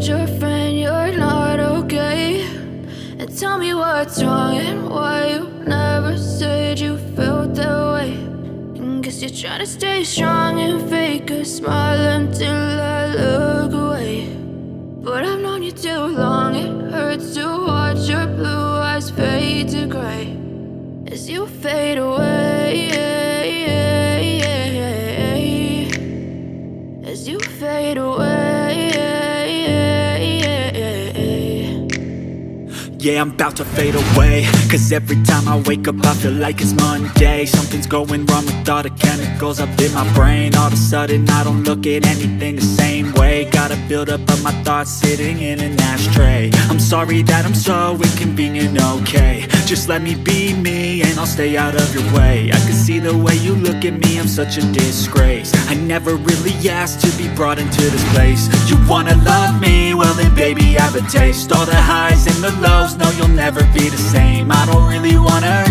told your friend you're not okay, and tell me what's wrong and why you never said you felt that way. And guess you're trying to stay strong and fake a smile until I look away. But I've known you too long, it hurts to watch your blue eyes fade to gray as you fade away, as you fade away. Yeah, I'm about to fade away, cause every time I wake up I feel like it's Monday. Something's going wrong with all the chemicals up in my brain. All of a sudden I don't look at anything the same way. Got a buildup of my thoughts sitting in an ashtray. I'm sorry that I'm so inconvenient, okay. Just let me be me and I'll stay out of your way. I can see the way you look at me, I'm such a disgrace. I never really asked to be brought into this place. You wanna love me? Well then baby, have a taste. All the highs and the lows, no, you'll never be the same. I don't really wanna hurt